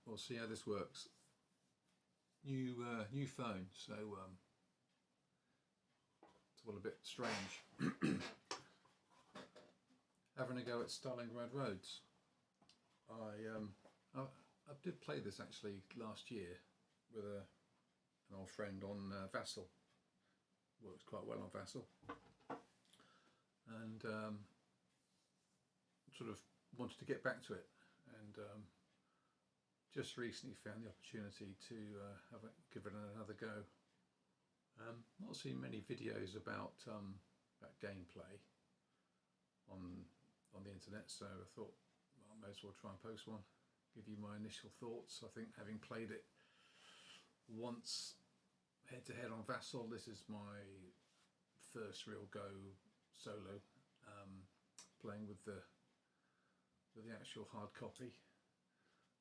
we'll see how this works. New phone, so it's all a bit strange. Having a go at Stalingrad roads. I did play this actually last year with an old friend on Vassal. Works quite well on Vassal, and sort of wanted to get back to it, and just recently found the opportunity to give it another go. Not seen many videos about gameplay on the internet, so I thought, well, I may as well try and post one, give you my initial thoughts. I think, having played it once head to head on Vassal, this is my first real go solo, playing with the actual hard copy.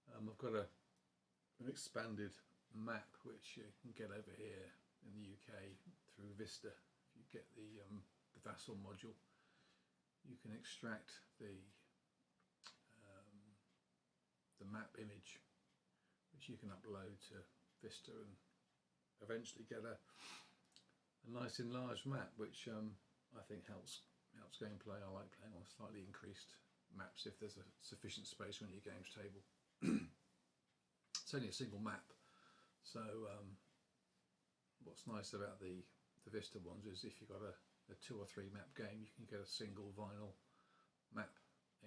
I've got an expanded map which you can get over here in the UK through Vista. If you get the Vassal module, you can extract the map image, which you can upload to Vista and eventually get a nice enlarged map, which I think helps gameplay. I like playing on slightly increased maps if there's a sufficient space on your games table. It's only a single map, so what's nice about the Vista ones is if you've got a 2 or 3 map game, you can get a single vinyl map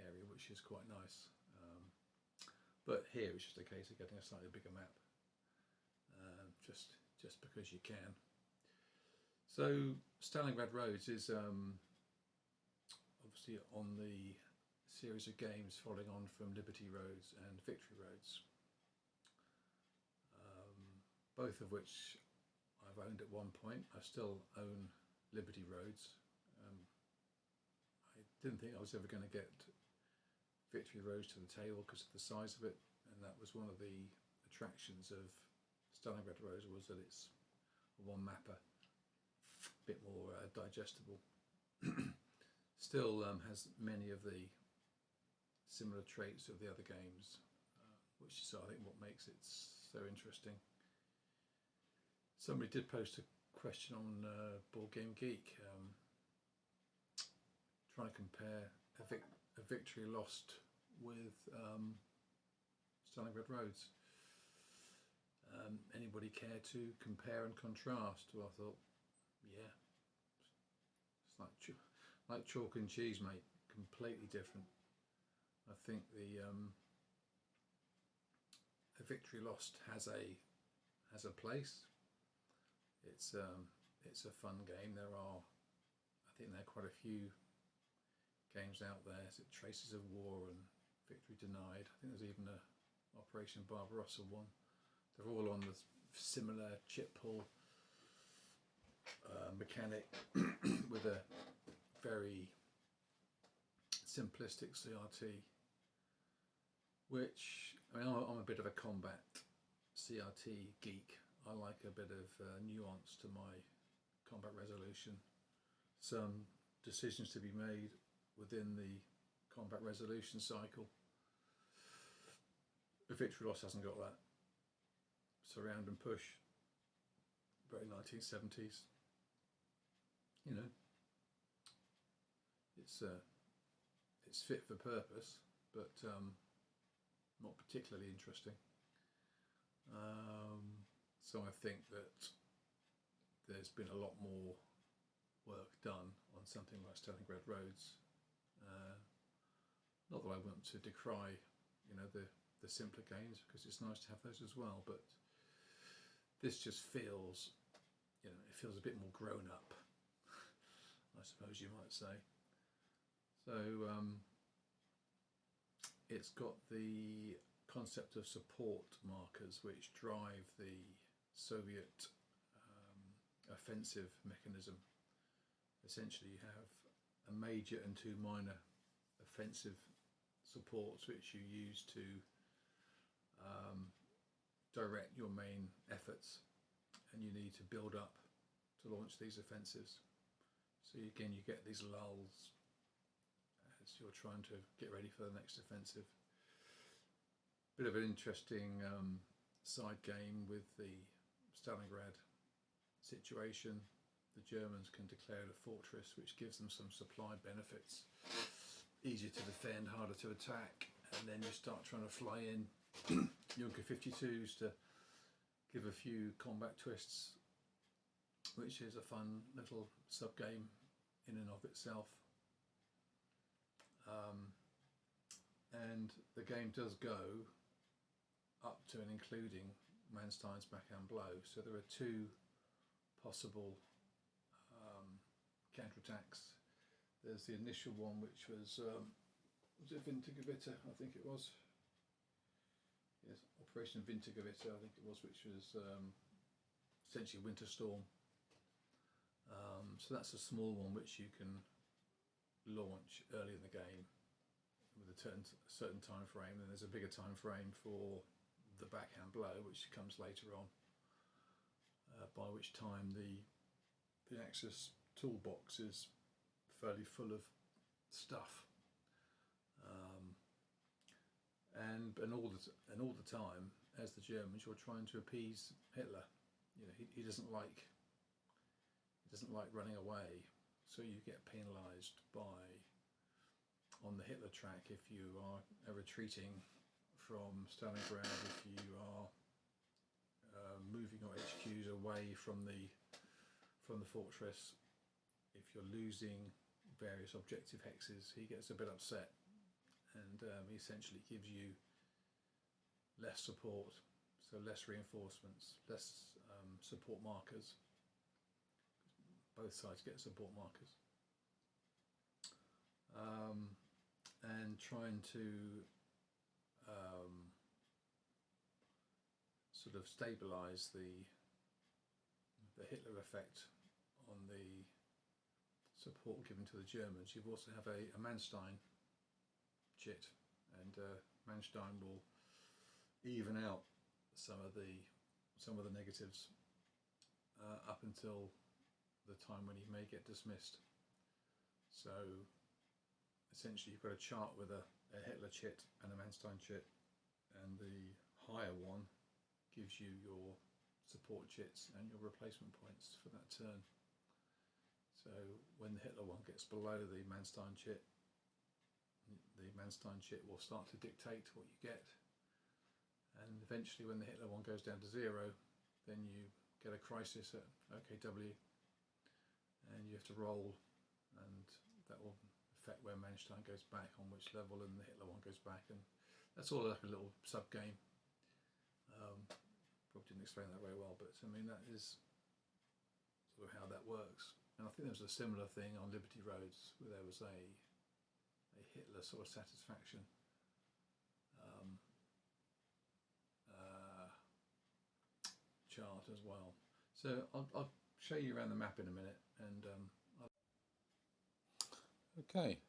area, which is quite nice. But here it's just a case of getting a slightly bigger map, just because you can. So Stalingrad Roads is obviously on the series of games following on from Liberty Roads and Victory Roads, both of which I've owned at one point. I still own Liberty Roads. I didn't think I was ever going to get Victory Roads to the table because of the size of it, and that was one of the attractions of Stalingrad Roads, was that it's a one mapper, a bit more digestible. Still has many of the similar traits of the other games, which is, I think, what makes it so interesting. Somebody did post a question on Board Game Geek, trying to compare a victory lost with Stalingrad Roads. Anybody care to compare and contrast? Well, I thought, yeah, it's like chalk and cheese, mate. Completely different. I think the victory lost has a place. It's a fun game. I think there are quite a few games out there. Is it Traces of War and Victory Denied? I think there's even a Operation Barbarossa one. They're all on the similar chip pull mechanic with a very simplistic CRT, which, I mean, I'm a bit of a combat CRT geek. I like a bit of nuance to my combat resolution. Some decisions to be made within the combat resolution cycle. The Victory Loss hasn't got that. Surround and push, very 1970s. You know, it's fit for purpose, but not particularly interesting. So I think that there's been a lot more work done on something like Stalingrad Roads. Not that I want to decry, the simpler games, because it's nice to have those as well, but this just feels, it feels a bit more grown up, I suppose you might say. So it's got the concept of support markers which drive the Soviet offensive mechanism. Essentially, you have a major and 2 minor offensive supports which you use to direct your main efforts, and you need to build up to launch these offensives. So again, you get these lulls as you're trying to get ready for the next offensive. bit of an interesting side game with the Stalingrad situation. The Germans can declare it a fortress, which gives them some supply benefits. Easier to defend, harder to attack, and then you start trying to fly in Junker 52s to give a few combat twists, which is a fun little sub game in and of itself. And the game does go up to and including Manstein's backhand blow, so there are two possible counterattacks. There's the initial one, which was it Vintigovita? I think it was. Yes, Operation Vintigovita, I think it was, which was essentially Winter Storm. So that's a small one which you can launch early in the game with a certain time frame, and there's a bigger time frame for the backhand blow, which comes later on, by which time the Axis toolbox is fairly full of stuff, and all the time, as the Germans, you're trying to appease Hitler. You know, he doesn't like running away, so you get penalised on the Hitler track if you are retreating from Stalingrad, if you are moving your HQs away from the fortress. If you're losing various objective hexes, he gets a bit upset, and he essentially gives you less support, so less reinforcements, less support markers. Both sides get support markers, and trying to sort of stabilise the Hitler effect on the support given to the Germans. You also have a Manstein chit, and Manstein will even out some of the negatives up until the time when he may get dismissed. So essentially you've got a chart with a Hitler chit and a Manstein chit, and the higher one gives you your support chits and your replacement points for that turn. So when the Hitler one gets below the Manstein chit will start to dictate what you get, and eventually when the Hitler one goes down to 0, then you get a crisis at OKW, and you have to roll, and that will affect where Manstein goes back on which level, and the Hitler one goes back, and that's all like a little sub game. Probably didn't explain that very well, but I mean, that is sort of how that works. And I think there was a similar thing on Liberty Roads, where there was a Hitler sort of satisfaction chart as well. So I'll show you around the map in a minute, and okay.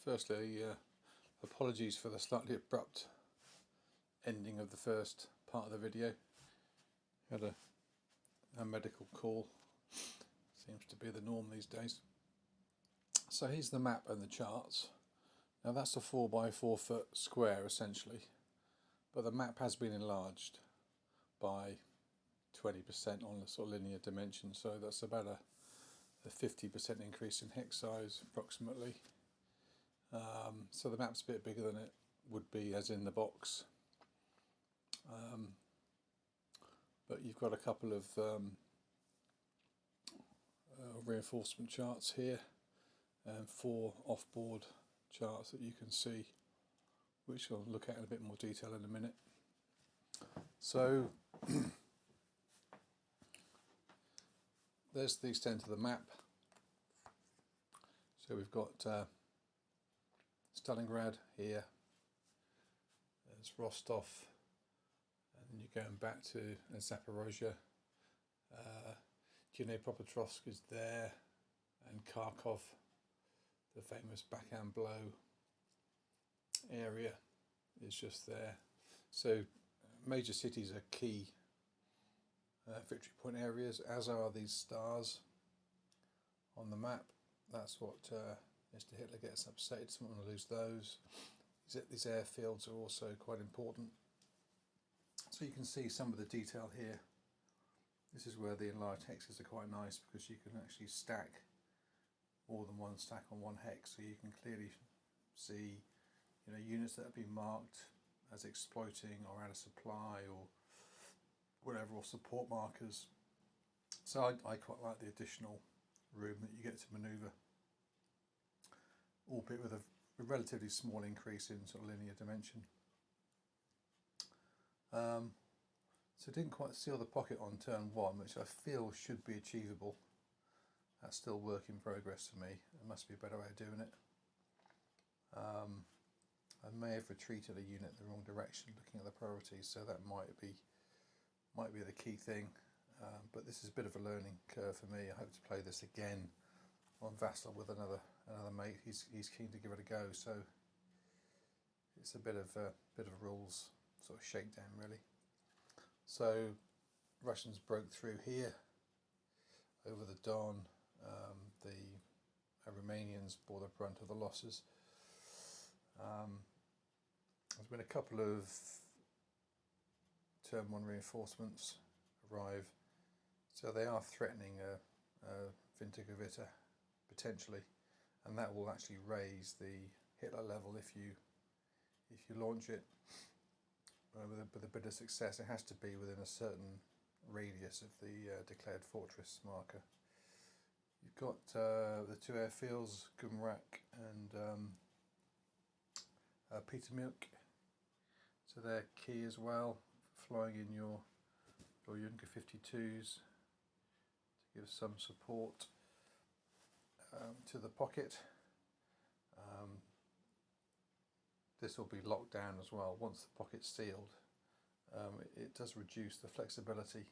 Firstly, apologies for the slightly abrupt ending of the first part of the video. Had a medical call, seems to be the norm these days. So here's the map and the charts. Now that's a 4x4 foot square essentially, but the map has been enlarged by 20% on the sort of linear dimension, so that's about a 50% increase in hex size approximately. So the map's a bit bigger than it would be as in the box, but you've got a couple of reinforcement charts here, and 4 off-board charts that you can see, which I'll look at in a bit more detail in a minute. So there's the extent of the map. So we've got Stalingrad here, there's Rostov, and you're going back to Zaporozhye. Dnipropetrovsk is there, and Kharkov, the famous backhand blow area, is just there. So major cities are key victory point areas, as are these stars on the map. That's what Mr. Hitler gets upset. He doesn't want to lose those. He these airfields are also quite important. So you can see some of the detail here. This is where the enlarged hexes are quite nice, because you can actually stack more than one stack on one hex, so you can clearly see, you know, units that have been marked as exploiting or out of supply or whatever, or support markers. So I quite like the additional room that you get to manoeuvre, albeit with a relatively small increase in sort of linear dimension. So didn't quite seal the pocket on turn 1, which I feel should be achievable. That's still work in progress for me. There must be a better way of doing it. I may have retreated a unit in the wrong direction looking at the priorities, so that might be the key thing. But this is a bit of a learning curve for me. I hope to play this again on Vassal with another mate. He's keen to give it a go, so it's a bit of a rules sort of shakedown really. So Russians broke through here over the Don. The Romanians bore the brunt of the losses. There's been a couple of turn 1 reinforcements arrive, so they are threatening a Vintigovita potentially, and that will actually raise the Hitler level if you launch it with a bit of success. It has to be within a certain radius of the declared fortress marker. You've got the 2 airfields, Gumrak and Petermilk, so they're key as well, flying in your Junker 52s to give some support to the pocket. This will be locked down as well once the pocket's sealed. It does reduce the flexibility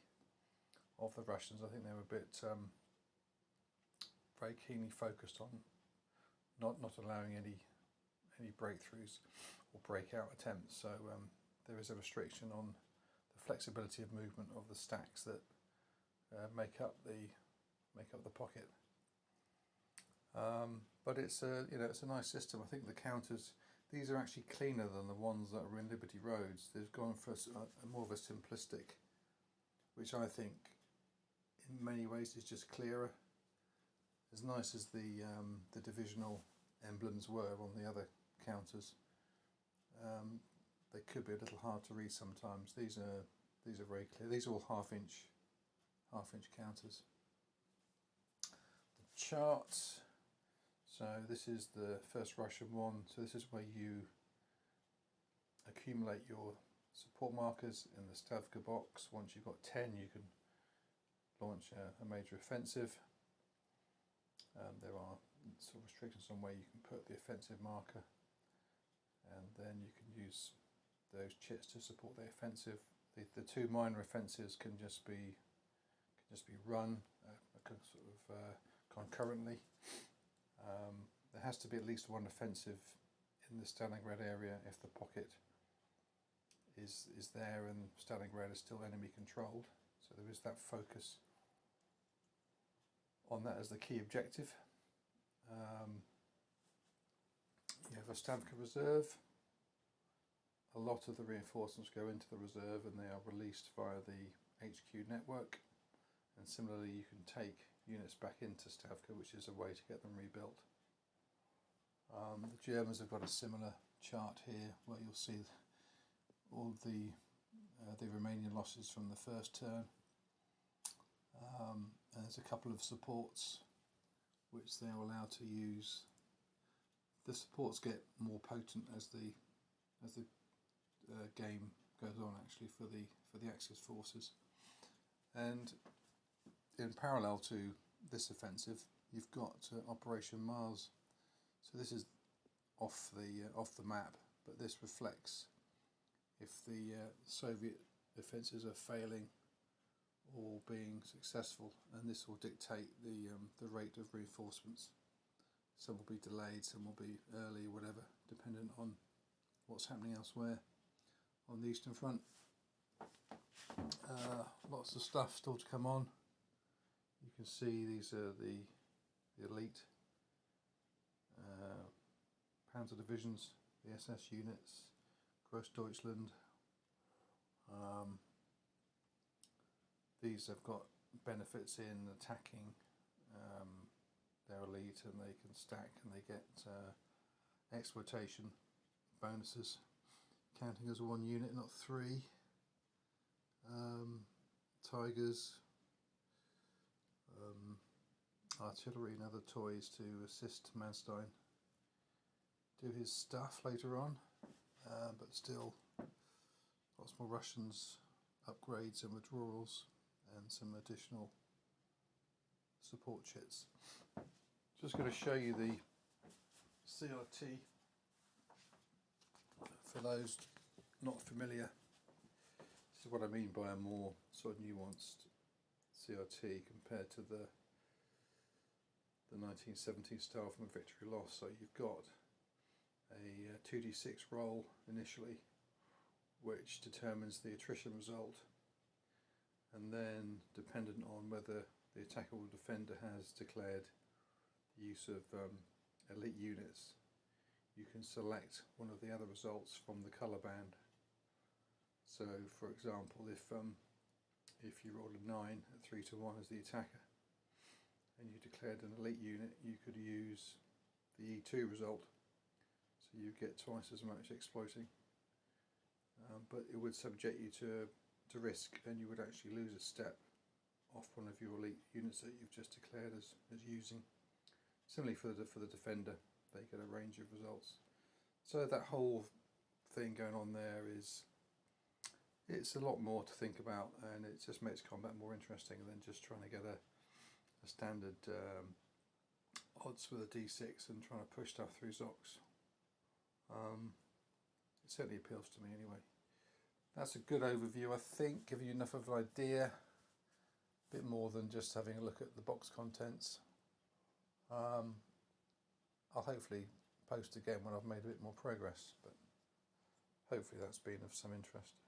of the Russians. I think they were a bit very keenly focused on not allowing any breakthroughs or breakout attempts. So there is a restriction on the flexibility of movement of the stacks that make up the pocket. But it's a nice system. I think the counters, these are actually cleaner than the ones that are in Liberty Roads. They've gone for a more of a simplistic, which I think in many ways is just clearer. As nice as the divisional emblems were on the other counters, they could be a little hard to read sometimes. These are very clear. These are all half-inch counters. The charts. So this is the first Russian one. So this is where you accumulate your support markers in the Stavka box. Once you've got 10, you can launch a major offensive. There are sort of restrictions on where you can put the offensive marker, and then you can use those chits to support the offensive. The 2 minor offensives can just be run concurrently. There has to be at least 1 offensive in the Stalingrad area if the pocket is there and Stalingrad is still enemy controlled. So there is that focus on that as the key objective. You have a Stavka reserve. A lot of the reinforcements go into the reserve and they are released via the HQ network. And similarly, you can take units back into Stavka, which is a way to get them rebuilt. The Germans have got a similar chart here where you'll see all the Romanian losses from the first turn. And there's a couple of supports which they are allowed to use. The supports get more potent as the game goes on, actually, for the Axis forces. And in parallel to this offensive, you've got Operation Mars. So this is off the map, but this reflects if the Soviet offensives are failing or being successful, and this will dictate the rate of reinforcements. Some will be delayed, some will be early, whatever, dependent on what's happening elsewhere on the Eastern Front. Lots of stuff still to come on. You can see these are the elite Panzer divisions the SS units, Grossdeutschland. These have got benefits in attacking their elite, and they can stack and they get exploitation bonuses, counting as one unit, not three. Tigers, artillery and other toys to assist Manstein do his stuff later on, but still lots more Russians, upgrades and withdrawals, and some additional support chits. Just going to show you the CRT for those not familiar. This is what I mean by a more sort of nuanced CRT compared to the 1970 style from a Victory Loss. So you've got a 2d6 roll initially, which determines the attrition result, and then dependent on whether the attacker or defender has declared the use of elite units, you can select one of the other results from the colour band. So for example, if you rolled a 9 at 3 to 1 as the attacker and you declared an elite unit, you could use the E2 result, so you get twice as much exploiting, but it would subject you to risk, and you would actually lose a step off one of your elite units that you've just declared as using. Similarly for the defender, they get a range of results. So that whole thing going on there it's a lot more to think about, and it just makes combat more interesting than just trying to get a standard odds with a d6 and trying to push stuff through Zox. It certainly appeals to me anyway. That's a good overview, I think, giving you enough of an idea, a bit more than just having a look at the box contents. I'll hopefully post again when I've made a bit more progress, but hopefully that's been of some interest.